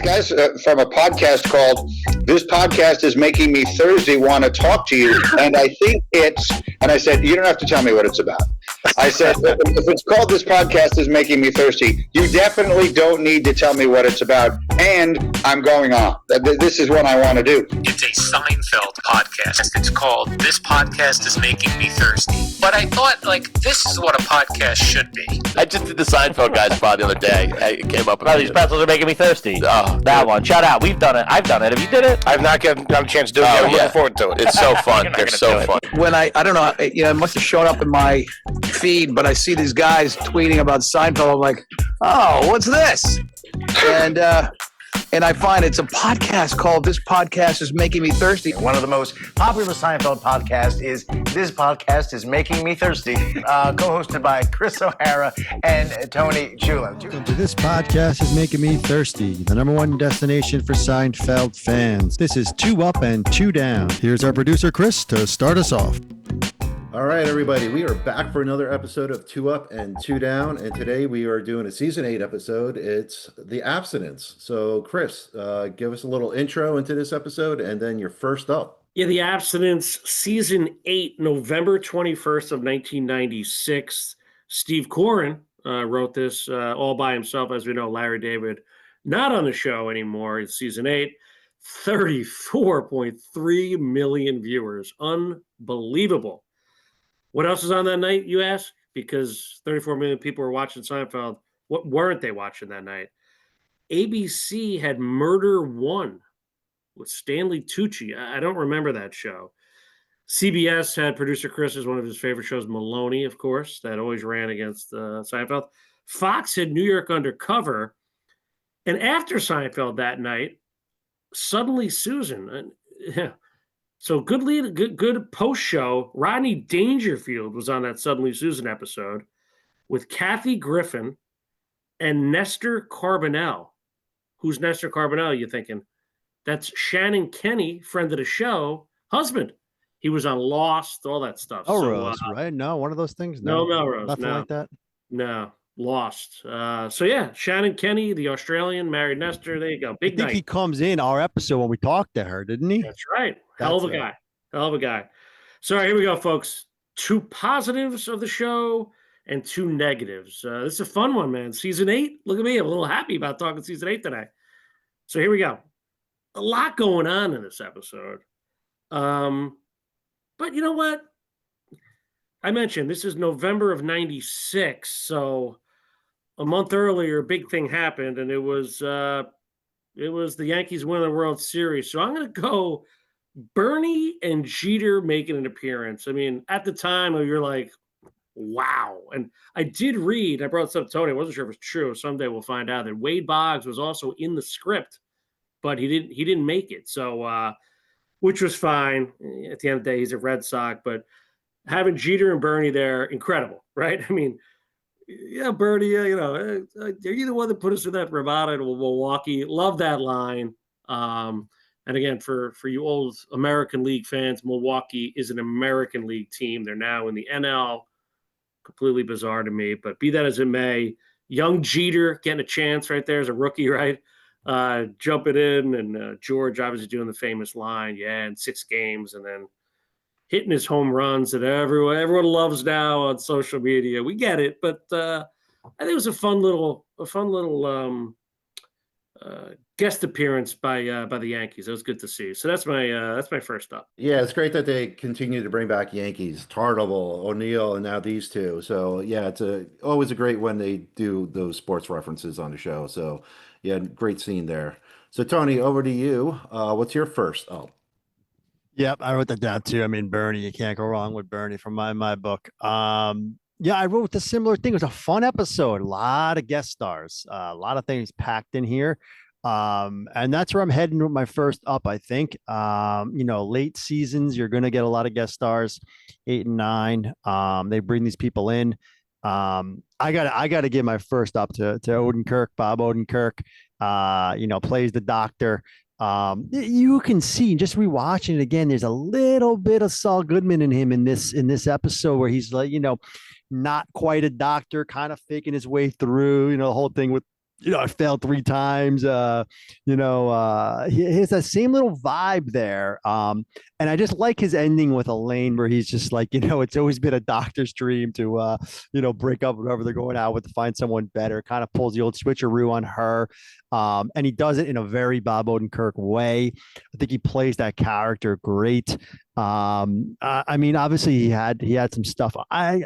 these guys from a podcast called This Podcast is Making Me Thursday Want to Talk to You. And I think and I said, you don't have to tell me what it's about. I said, if it's called This Podcast is Making Me Thirsty, you definitely don't need to tell me what it's about. And I'm going on. This is what I want to do. It's a Seinfeld podcast. It's called This Podcast is Making Me Thirsty. But I thought, this is what a podcast should be. I just did the Seinfeld guys the other day. It came up. These pretzels are making me thirsty. Oh, that one. Shout out. We've done it. I've done it. Have you did it? I've not gotten a chance to do it yet. I'm looking forward to it. It's so fun. They're so fun. When I don't know, it must have shown up in my feed, but I see these guys tweeting about Seinfeld. I'm like, oh, what's this? And I find it's a podcast called This Podcast is Making Me Thirsty. One of the most popular Seinfeld podcasts is This Podcast is Making Me Thirsty, co-hosted by Chris O'Hara and Tony Chula. This Podcast is Making Me Thirsty, the number one destination for Seinfeld fans. This is 2 Up and 2 Down. Here's our producer, Chris, to start us off. All right, everybody, we are back for another episode of 2 Up and 2 Down, and today we are doing a Season 8 episode. It's The Abstinence. So, Chris, give us a little intro into this episode, and then your first up. Yeah, The Abstinence, Season 8, November 21st of 1996. Steve Coren wrote this all by himself. As we know, Larry David not on the show anymore. It's Season 8. 34.3 million viewers. Unbelievable. What else was on that night, you ask? Because 34 million people were watching Seinfeld. What weren't they watching that night? ABC had Murder One with Stanley Tucci. I don't remember that show. CBS had producer Chris as one of his favorite shows, Maloney, of course. That always ran against Seinfeld. Fox had New York Undercover. And after Seinfeld that night, Suddenly Susan. So good post show. Rodney Dangerfield was on that Suddenly Susan episode with Kathy Griffin and Nestor Carbonell. Who's Nestor Carbonell, you thinking? That's Shannon Kenny, friend of the show, husband. He was on Lost, all that stuff. Melrose, right? No, one of those things? No, Melrose. Nothing like that? No, Lost. So yeah, Shannon Kenny, the Australian, married Nestor. There you go. Big night. I think he comes in our episode when we talked to her, didn't he? That's right. Hell of a guy. So here we go, folks. 2 positives of the show and 2 negatives. This is a fun one, man. Season 8. Look at me. I'm a little happy about talking Season 8 today. So here we go. A lot going on in this episode. But you know what? I mentioned this is November of 96. So a month earlier, a big thing happened, and it was the Yankees winning the World Series. So I'm going to go Bernie and Jeter making an appearance. I mean, at the time, you're like, wow. And I did read, I brought this up to Tony, I wasn't sure if it's true. Someday we'll find out that Wade Boggs was also in the script, but he didn't make it. So, which was fine. At the end of the day, he's a Red Sox, but having Jeter and Bernie there, incredible, right? I mean, yeah, Bernie, you're the one that put us in that Ramada in Milwaukee. Love that line. And again, for you old American League fans, Milwaukee is an American League team. They're now in the NL. Completely bizarre to me, but be that as it may, young Jeter getting a chance right there as a rookie, right? Jumping in, and George obviously doing the famous line, in 6 games, and then hitting his home runs that everyone loves now on social media. We get it, but I think it was a fun little guest appearance by the Yankees. It was good to see. So that's my first up. Yeah, it's great that they continue to bring back Yankees, Tartagle, O'Neill, and now these two. So yeah, it's always a great when they do those sports references on the show. So yeah, great scene there. So Tony, over to you. What's your first up? Yep, I wrote that down too. I mean, Bernie, you can't go wrong with Bernie from my book. Yeah, I wrote the similar thing. It was a fun episode. A lot of guest stars, a lot of things packed in here. And that's where I'm heading with my first up, I think. Late seasons, you're going to get a lot of guest stars, 8 and 9. They bring these people in. I got to give my first up to Odenkirk, Bob Odenkirk, plays the doctor. You can see just rewatching it again, there's a little bit of Saul Goodman in him in this episode where he's like, not quite a doctor, kind of faking his way through, the whole thing with I failed 3 times. He has that same little vibe there. And I just like his ending with Elaine, where he's just like, it's always been a doctor's dream to, break up whatever they're going out with to find someone better. Kind of pulls the old switcheroo on her. And he does it in a very Bob Odenkirk way. I think he plays that character great. I mean, obviously he had some stuff. I'm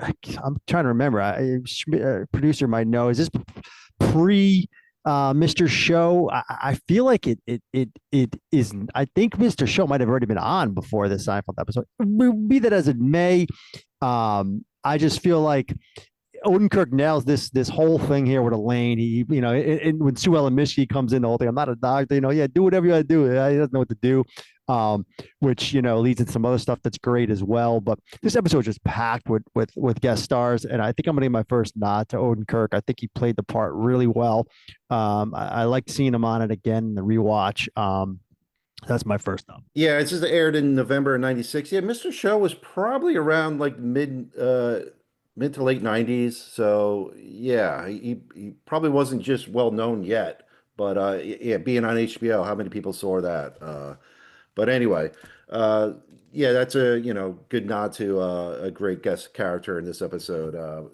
trying to remember. A producer might know. Is this pre Mr. Show? I feel like it is. I think Mr. Show might have already been on before this Seinfeld episode. Be that as it may, I just feel like Odenkirk nails this whole thing here with Elaine. He, when Sue Ellen Mischke comes in, the whole thing. I'm not a doctor, do whatever you got to do. He doesn't know what to do, which leads into some other stuff that's great as well. But this episode is just packed with guest stars, and I think I'm gonna give my first nod to Odenkirk. I think he played the part really well. I liked seeing him on it again in the rewatch. That's my first nod. Yeah, it's just aired in November of '96. Yeah, Mr. Show was probably around like mid to late '90s. So yeah, he probably wasn't just well known yet. But yeah, being on HBO, how many people saw that? But anyway, yeah, that's a good nod to a great guest character in this episode.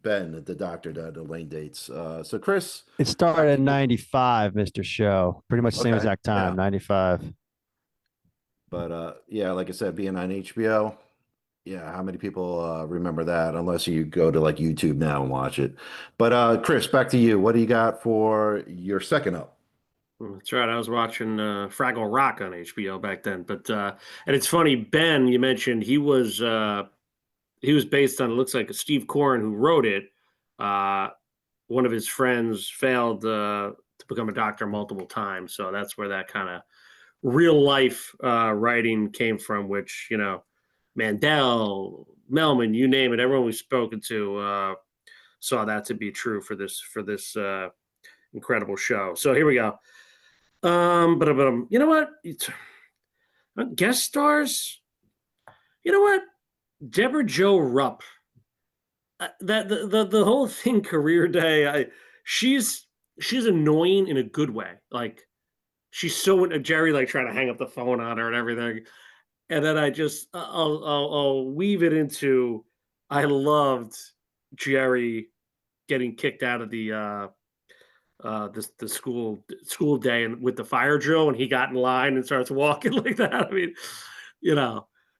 Ben, the doctor that Elaine dates. So Chris, it started in '95, Mr. Show. Pretty much same exact time, '95. But yeah, like I said, being on HBO. Yeah, how many people remember that? Unless you go to like YouTube now and watch it. But Chris, back to you. What do you got for your second up? That's right. I was watching Fraggle Rock on HBO back then. But and it's funny, Ben, you mentioned he was based on, it looks like Steve Corrin, who wrote it. One of his friends failed to become a doctor multiple times, so that's where that kind of real life writing came from. Which Mandel, Melman, you name it, everyone we've spoken to saw that to be true for this incredible show. So here we go. But you know what? Guest stars. You know what? Deborah Jo Rupp. The whole thing, Career Day. She's annoying in a good way. Like she's so Jerry like trying to hang up the phone on her and everything. And then I'll weave it into, I loved Jerry getting kicked out of the school day and with the fire drill, and he got in line and starts walking like that. I mean,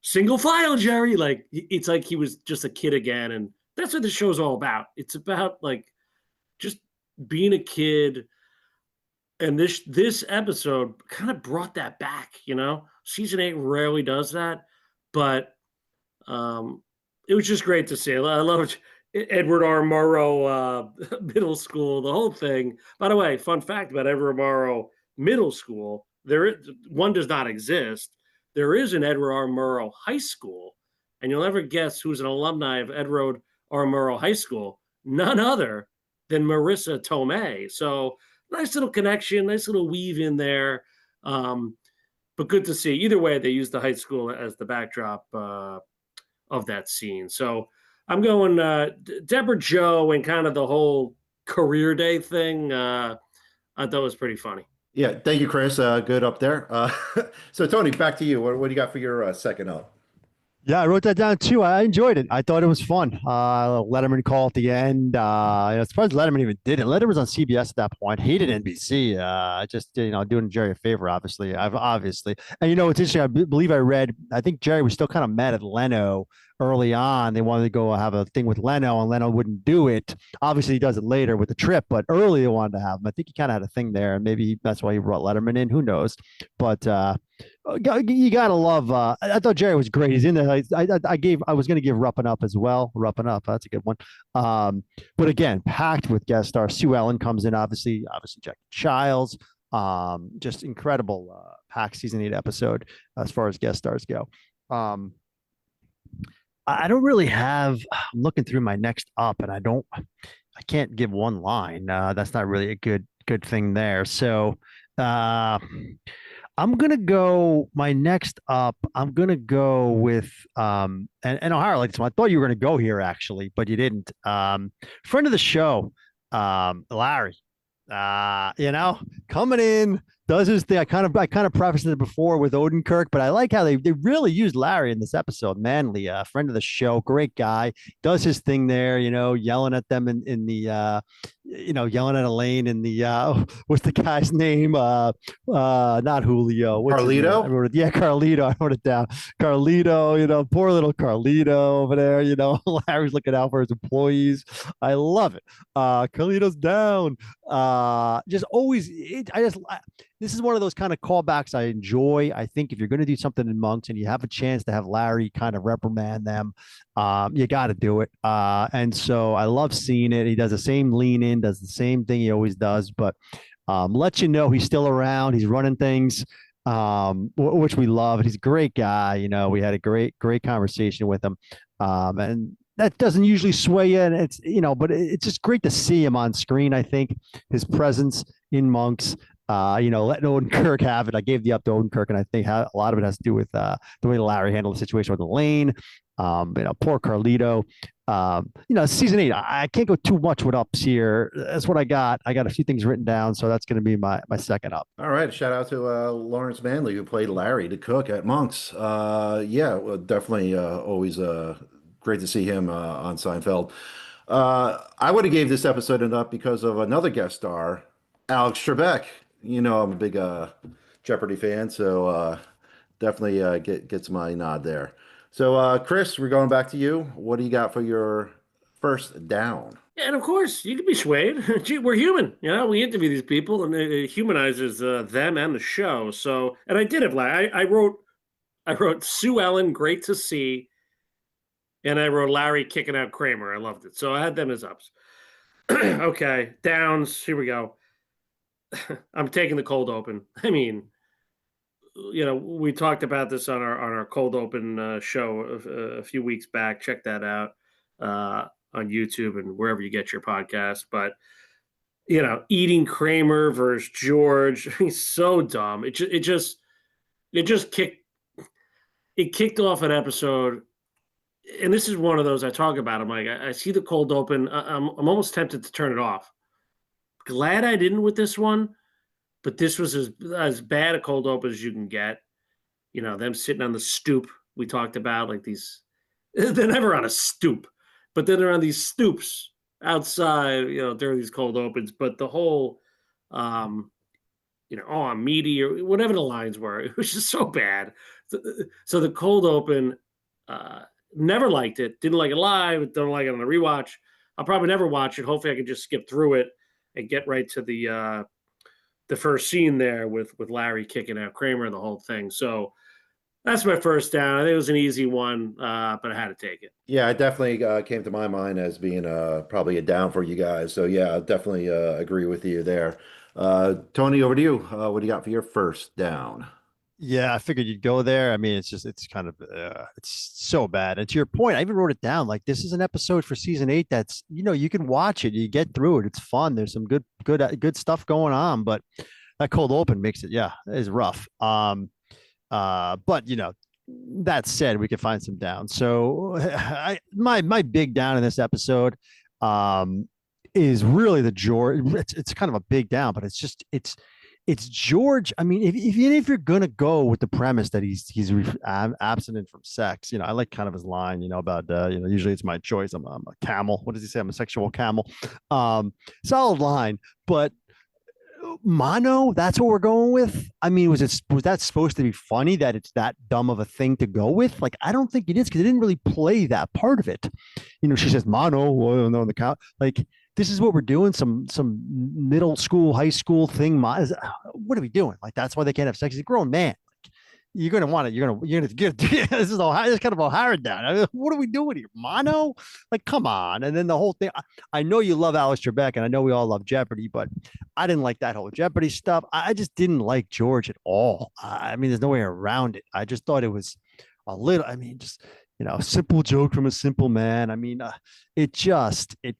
single file, Jerry. Like it's like he was just a kid again, and that's what the show's all about. It's about like just being a kid. And this episode kind of brought that back, Season 8 rarely does that, but it was just great to see. I loved Edward R. Murrow Middle School, the whole thing. By the way, fun fact about Edward R. Murrow Middle School, one does not exist. There is an Edward R. Murrow High School, and you'll never guess who's an alumni of Edward R. Murrow High School. None other than Marissa Tomei. So nice little connection, nice little weave in there. But good to see. Either way, they used the high school as the backdrop of that scene. So I'm going Deborah Jo and kind of the whole Career Day thing. I thought was pretty funny. Yeah, thank you, Chris. Good up there. So Tony, back to you. What do you got for your second up? Yeah, I wrote that down too. I enjoyed it. I thought it was fun. Letterman call at the end. I'm surprised Letterman even did it. Letterman was on CBS at that point. Hated NBC. Just doing Jerry a favor, obviously. Obviously, and it's interesting. I believe I read. I think Jerry was still kind of mad at Leno early on. They wanted to go have a thing with Leno, and Leno wouldn't do it. Obviously, he does it later with the trip, but early they wanted to have him. I think he kind of had a thing there, and maybe that's why he brought Letterman in. Who knows? But you gotta love. I thought Jerry was great. He's in there. I was gonna give Rupp an up as well. Rupp an up. That's a good one. But again, packed with guest stars. Sue Ellen comes in. Obviously Jackie Childs. Just incredible packed season 8 episode as far as guest stars go. I don't really have. I'm looking through my next up, and I can't give one line. That's not really a good thing there. So. I'm gonna go my next up. I'm gonna go with and O'Hara like this one. I thought you were gonna go here actually, but you didn't. Friend of the show, Larry. Coming in, does his thing. I kind of prefaced it before with Odenkirk, but I like how they really used Larry in this episode. Manley, friend of the show, great guy, does his thing there, yelling at them in the yelling at Elaine in the what's the guy's name? Not Julio. What's his name? Carlito? I wrote it, yeah, Carlito. I wrote it down. Carlito, poor little Carlito over there, Larry's looking out for his employees. I love it. Carlito's down. Just always this is one of those kind of callbacks I enjoy. I think if you're going to do something in Monks and you have a chance to have Larry kind of reprimand them, you got to do it. And so I love seeing it. He does the same lean in, does the same thing he always does, but let you know he's still around. He's running things, which we love. He's a great guy. We had a great conversation with him. And that doesn't usually sway you, and it's but it's just great to see him on screen. I think his presence in Monks, letting Odenkirk have it. I gave the up to Odenkirk, and I think a lot of it has to do with the way Larry handled the situation with Elaine. Poor Carlito. Season 8. I can't go too much with ups here. That's what I got. I got a few things written down, so that's going to be my second up. All right, shout out to Lawrence Manley, who played Larry, the cook at Monks. Well, definitely always great to see him on Seinfeld. I would have gave this episode an up because of another guest star, Alex Trebek. I'm a big Jeopardy fan, so definitely gets my nod there. So, Chris, we're going back to you. What do you got for your first down? Yeah, and of course, you can be swayed. Gee, we're human. We interview these people, and it humanizes them and the show. So, and I did have I wrote Sue Ellen, great to see. And I wrote Larry kicking out Kramer. I loved it. So I had them as ups. Okay, downs. Here we go. I'm taking the cold open. I mean, we talked about this on our cold open show a few weeks back. Check that out on YouTube and wherever you get your podcast. But eating Kramer versus George, he's so dumb. It just kicked off an episode. And this is one of those I talk about. I'm like, I see the cold open. I'm almost tempted to turn it off. Glad I didn't with this one, but this was as bad a cold open as you can get. Them sitting on the stoop we talked about, like these. They're never on a stoop, but then they're on these stoops outside. During these cold opens. But the whole, I'm meaty or whatever the lines were, it was just so bad. So the cold open. Never liked it. Didn't like it live. Don't like it on a rewatch. I'll probably never watch it. Hopefully, I can just skip through it and get right to the first scene there with Larry kicking out Kramer, the whole thing. So that's my first down. I think it was an easy one, but I had to take it. Yeah, it definitely came to my mind as being probably a down for you guys. So yeah, I definitely agree with you there. Tony, over to you. What do you got for your first down? Yeah, I figured you'd go there. I mean, it's kind of, it's so bad. And to your point, I even wrote it down. Like, this is an episode for season 8 that's, you can watch it, you get through it. It's fun. There's some good stuff going on, but that cold open makes it, is rough. But that said, we could find some down. So my big down in this episode is really the George. It's kind of a big down, but it's George. I mean, even if you're gonna go with the premise that he's abstinent from sex, I like kind of his line, about usually it's my choice. I'm a camel. What does he say? I'm a sexual camel. Solid line, but mono. That's what we're going with. I mean, was that supposed to be funny that it's that dumb of a thing to go with? Like, I don't think it is because it didn't really play that part of it. She says mono. Well, no, the count like. This is what we're doing. Some middle school, high school thing. What are we doing? Like, that's why they can't have sex. He's a grown man. Like, you're going to want it. You're going to get this is kind of O'Hara down. I mean, what are we doing here? Mono? Like, come on. And then the whole thing. I know you love Alex Trebek, and I know we all love Jeopardy, but I didn't like that whole Jeopardy stuff. I just didn't like George at all. I mean, there's no way around it. I just thought it was a little, simple joke from a simple man. I mean, it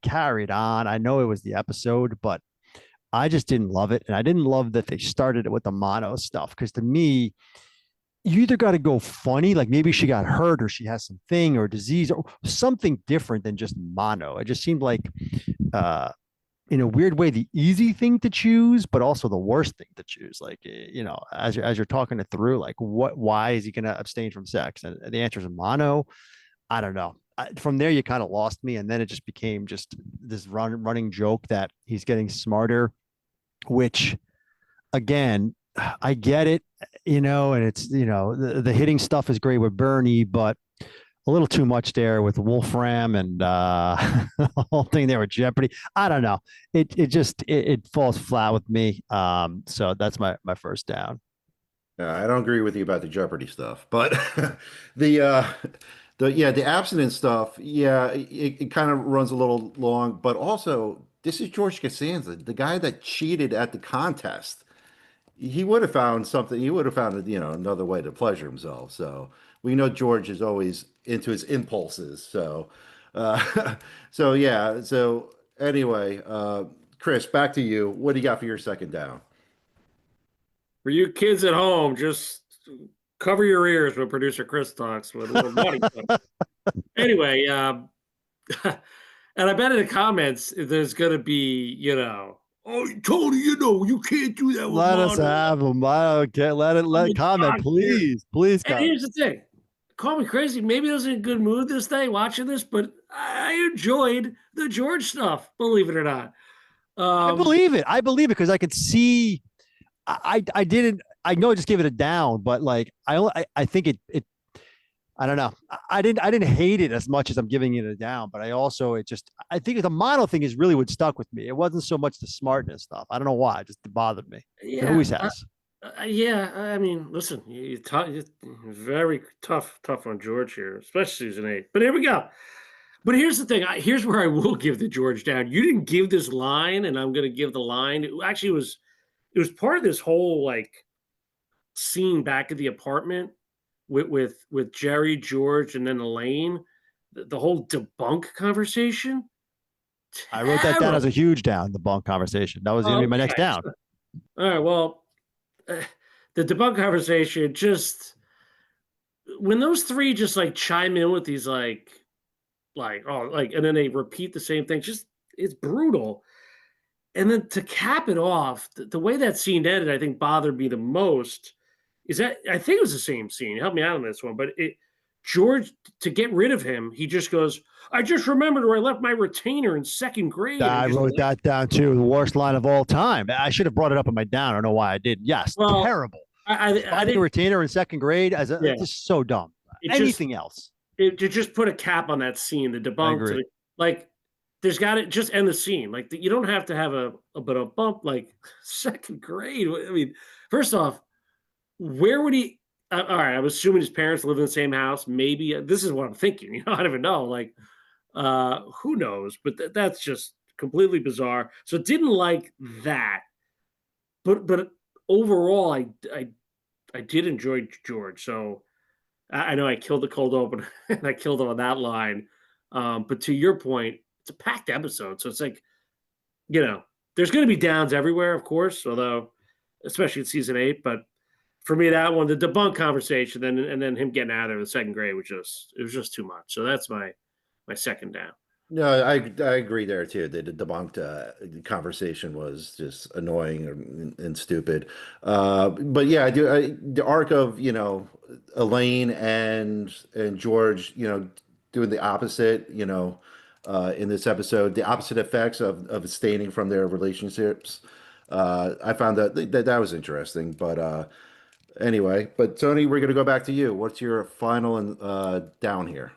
carried on. I know it was the episode, but I just didn't love it. And I didn't love that they started it with the mono stuff. Because to me, you either got to go funny, like maybe she got hurt or she has something or disease or something different than just mono. It just seemed like in a weird way, the easy thing to choose, but also the worst thing to choose. Like, as you're talking it through, like why is he going to abstain from sex? And the answer is mono. I don't know. From there, you kind of lost me. And then it just became just this running joke that he's getting smarter, which again, I get it, and it's, the hitting stuff is great with Bernie, but a little too much there with Wolfram and the whole thing there with Jeopardy. I don't know. It falls flat with me. So that's my first down. I don't agree with you about the Jeopardy stuff, but the the abstinence stuff, it kind of runs a little long, but also this is George Costanza, the guy that cheated at the contest. He would have found something. He would have found, another way to pleasure himself. So we know George is always into his impulses. So, so yeah. So anyway, Chris, back to you. What do you got for your second down? For you kids at home, just cover your ears when producer Chris talks with money. Anyway, and I bet in the comments there's going to be, oh, Tony, you can't do that. Let us have them. I don't care. Let comment, please, please. And here's the thing. Call me crazy. Maybe I was in a good mood this day watching this, but I enjoyed the George stuff, believe it or not. I believe it. I believe it because I could see. I didn't. I know I just gave it a down, but like I think it. I don't know. I didn't hate it as much as I'm giving it a down, but I think the model thing is really what stuck with me. It wasn't so much the smartness stuff. I don't know why. It just bothered me. Yeah, it always has. I mean, listen, you're very tough on George here, especially season 8. But here we go. But here's the thing. Here's where I will give the George down. You didn't give this line, and I'm going to give the line. It was part of this whole like scene back at the apartment with Jerry, George, and then Elaine. The whole debunk conversation. I wrote that down as a huge down. The debunk conversation. That was going to be my next down. All right. Well. The debunk conversation, just when those three just like chime in with these and then they repeat the same thing, just it's brutal. And then to cap it off, the way that scene ended, I think bothered me the most is that I think it was the same scene. Help me out on this one, but George, to get rid of him, he just goes, I just remembered where I left my retainer in second grade. I wrote that down too. The worst line of all time. I should have brought it up in my down. I don't know why I didn't. Yes, terrible. I think a retainer in second grade it's just so dumb. Anything else? To just put a cap on that scene, the debunk. There's got to just end the scene. Like you don't have to have a bump like second grade. I mean, first off, where would he? All right, I'm assuming his parents live in the same house. Maybe this is what I'm thinking. I don't even know. Like, who knows? But that's just completely bizarre. So didn't like that. But overall, I did enjoy George. So I know I killed the cold open and I killed him on that line. But to your point, it's a packed episode. So it's like, there's going to be downs everywhere, of course. Although, especially in season 8, but. For me, that one, the debunk conversation, and then him getting out of there in the second grade was just too much. So that's my second down. No, I agree there too. The debunked conversation was just annoying and stupid. But yeah, I do. The arc of Elaine and George, doing the opposite, in this episode, the opposite effects of abstaining from their relationships. I found that was interesting, but. Anyway, but Tony, we're going to go back to you. What's your final and down here?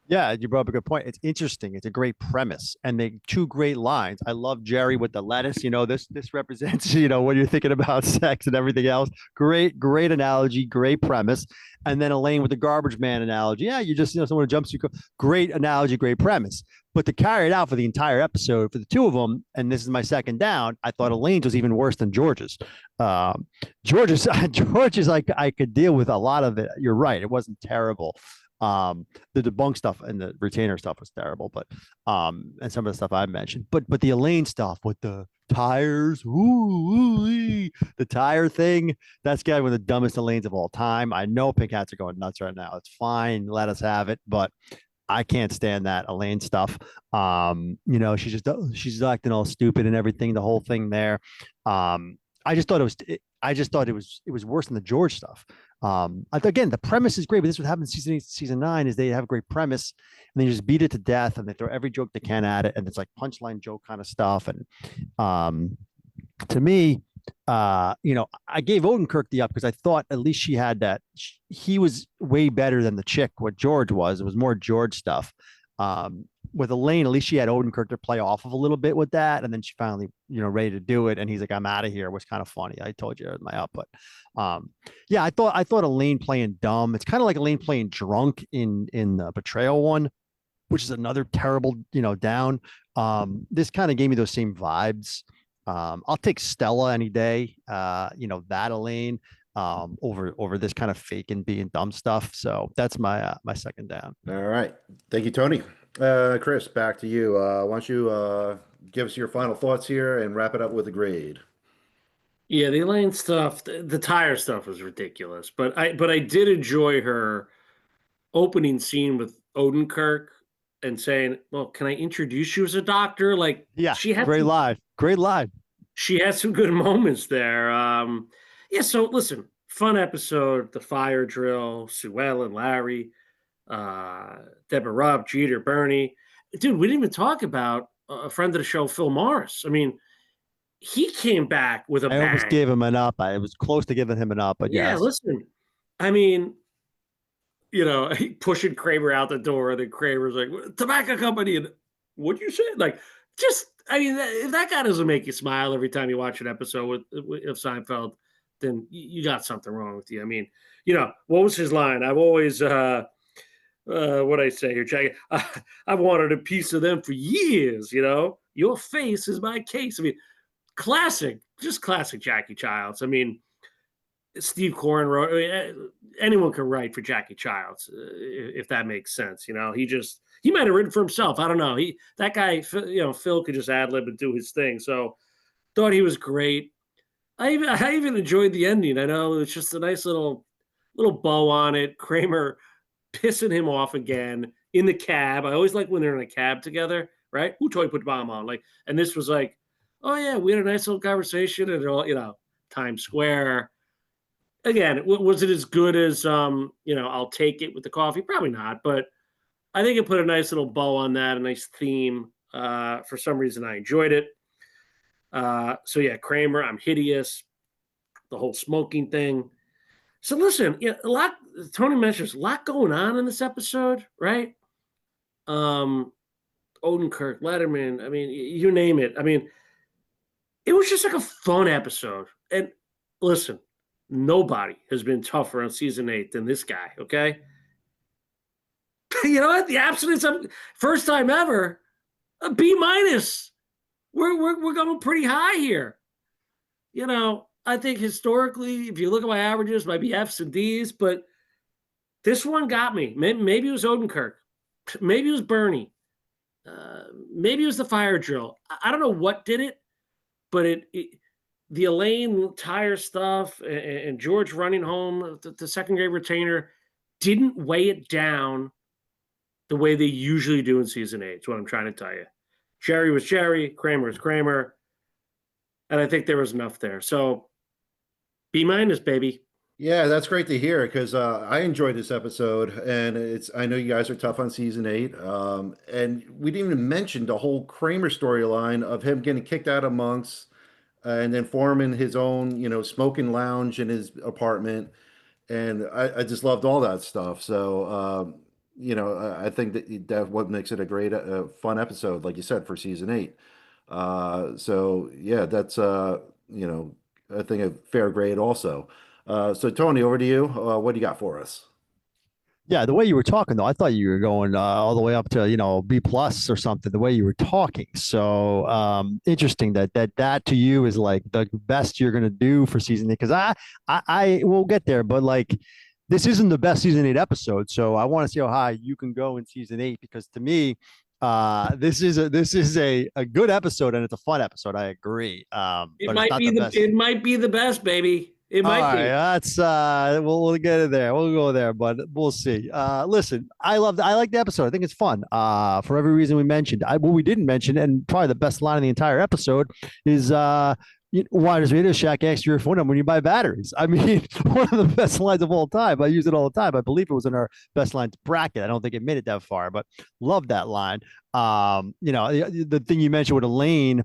Yeah, you brought up a good point. It's interesting. It's a great premise, and they two great lines. I love Jerry with the lettuce. This represents when you're thinking about sex and everything else. Great analogy, great premise. And then Elaine with the garbage man analogy. Yeah, you just someone who jumps you. Great analogy, great premise. But to carry it out for the entire episode for the two of them, and this is my second down, I thought Elaine's was even worse than George's. George's like I could deal with a lot of it. You're right. It wasn't terrible. The debunk stuff and the retainer stuff was terrible, but and some of the stuff I mentioned, but the Elaine stuff with the tires, the tire thing, that's got one of the dumbest Elaines of all time. I know pink hats are going nuts right now. It's fine, let us have it, but I can't stand that Elaine stuff. She's acting all stupid and everything. The whole thing there. I just thought it was worse than the George stuff. Again, the premise is great, but this is what happens in season 8, season 9 is they have a great premise and they just beat it to death and they throw every joke they can at it. And it's like punchline joke kind of stuff. And, to me, I gave Odenkirk the up because I thought at least she had that. He was way better than the chick, what George was. It was more George stuff. With Elaine, at least she had Odenkirk to play off of a little bit with that. And then she finally, ready to do it. And he's like, I'm out of here. It was kind of funny. I told you it was my output. I thought Elaine playing dumb. It's kind of like Elaine playing drunk in the Betrayal one, which is another terrible, down. This kind of gave me those same vibes. I'll take Stella any day. That Elaine over this kind of fake and being dumb stuff. So that's my second down. All right. Thank you, Tony. Chris, back to you. Why don't you give us your final thoughts here and wrap it up with a grade? Yeah, the Elaine stuff, the tire stuff was ridiculous, but I did enjoy her opening scene with Odenkirk and saying, "Well, can I introduce you as a doctor?" Like, yeah, she had great line. She had some good moments there. So listen, fun episode. The fire drill, Sue Ellen, Larry, Deborah Rupp, Jeter, Bernie. Dude, we didn't even talk about a friend of the show, Phil Morris. I mean, he came back with a bang. I almost gave him an up. I was close to giving him an up, but yeah. Listen, I mean, pushing Kramer out the door, and then Kramer's like, "Tobacco company," and what'd you say? Like, if that guy doesn't make you smile every time you watch an episode of Seinfeld, then you got something wrong with you. I mean, what was his line? I've always, what I say here, Jackie, I've wanted a piece of them for years, your face is my case. I mean, just classic Jackie Childs. I mean, Steve Coren wrote, anyone can write for Jackie Childs, if that makes sense. He might have written for himself. I don't know. That guy, Phil could just ad lib and do his thing. So thought he was great. I even enjoyed the ending. I know it was just a nice little bow on it. Kramer pissing him off again in the cab. I always like when they're in a cab together, right? Who told you put the bomb on? Like, and this was like, oh yeah, we had a nice little conversation and all, Times Square. Again, was it as good as I'll take it with the coffee? Probably not, but I think it put a nice little bow on that, a nice theme. For some reason, I enjoyed it. So yeah, Kramer, I'm hideous. The whole smoking thing. So listen, a lot. Tony mentions a lot going on in this episode, right? Odenkirk, Letterman. I mean, you name it. I mean, it was just like a fun episode. And listen, nobody has been tougher on season 8 than this guy. Okay. You know what? The Abstinence, first time ever, a B-. We're going pretty high here. I think historically, if you look at my averages, might be F's and D's, but this one got me. Maybe it was Odenkirk. Maybe it was Bernie. Maybe it was the fire drill. I don't know what did it, but the Elaine tire stuff and George running home, the second grade retainer, didn't weigh it down the way they usually do in season 8. Is what I'm trying to tell you. Jerry was Jerry, Kramer was Kramer, and I think there was enough there. So B-, baby. Yeah, that's great to hear because I enjoyed this episode, and I know you guys are tough on season 8, and we didn't even mention the whole Kramer storyline of him getting kicked out of Monk's, and then forming his own, smoking lounge in his apartment, and I just loved all that stuff. So, I think that what makes it a great, fun episode, like you said, for season 8. So yeah, that's I think a fair grade also. So Tony, over to you. What do you got for us? Yeah, the way you were talking though, I thought you were going all the way up to B+ or something. The way you were talking, so interesting that to you is like the best you're gonna do for season 8. Because I will get there, but like this isn't the best season 8 episode, so I want to see how high you can go in season 8. Because to me, this is a good episode and it's a fun episode. I agree. It might be the best, baby. It All might right, be. that's we'll get it there. We'll go there, but we'll see. Listen, I like the episode. I think it's fun. For every reason we mentioned. What we didn't mention, and probably the best line in the entire episode, is why does Radio Shack ask you your phone number when you buy batteries? I mean, one of the best lines of all time. I use it all the time. I believe it was in our best lines bracket. I don't think it made it that far, but love that line. The thing you mentioned with Elaine,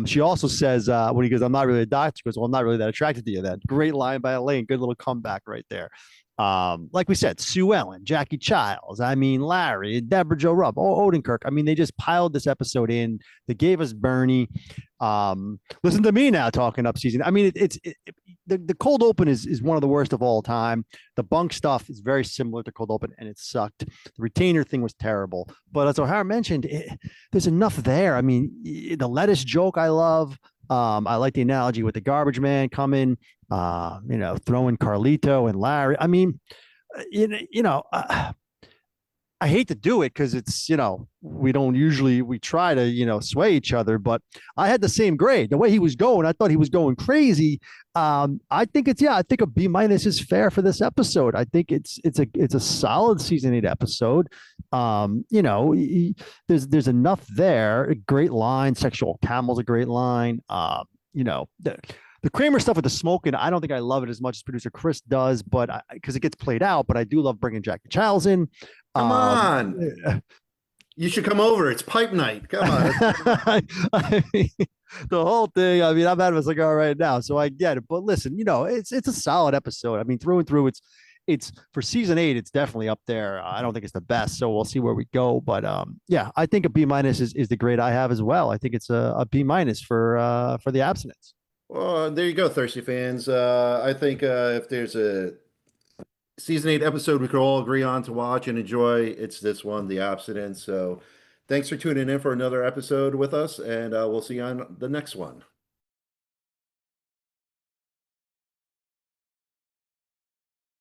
she also says when he goes, "I'm not really a doctor," she goes, "Well, I'm not really that attracted to you." Then great line by Elaine. Good little comeback right there. Like we said, Sue Ellen, Jackie Childs, I mean, Larry, Deborah Jo Rupp, Odenkirk. I mean, they just piled this episode in. They gave us Bernie. Listen to me now talking up season. I mean, the cold open is one of the worst of all time. The bunk stuff is very similar to cold open, and it sucked. The retainer thing was terrible. But as O'Hara mentioned, there's enough there. I mean, the lettuce joke I love. I like the analogy with the garbage man coming, throwing Carlito and Larry. I mean, I hate to do it because it's, we try to, sway each other, but I had the same grade. The way he was going, I thought he was going crazy. I think I think a B- is fair for this episode. I think it's a solid season 8 episode. There's enough there. A great line. Sexual Camel's a great line. The Kramer stuff with the smoking, I don't think I love it as much as producer Chris does, but because it gets played out, but I do love bringing Jackie Childs in. Come on. You should come over. It's pipe night. Come on. I mean, the whole thing. I mean, I'm having a cigar right now, so I get it. But listen, it's a solid episode. I mean, through and through, it's for season 8. It's definitely up there. I don't think it's the best, so we'll see where we go. But I think a B- is the grade I have as well. I think it's a B- for the Abstinence. Well, there you go, Thirsty fans. I think if there's a season 8 episode we could all agree on to watch and enjoy, it's this one, The Abstinence. So thanks for tuning in for another episode with us, and we'll see you on the next one.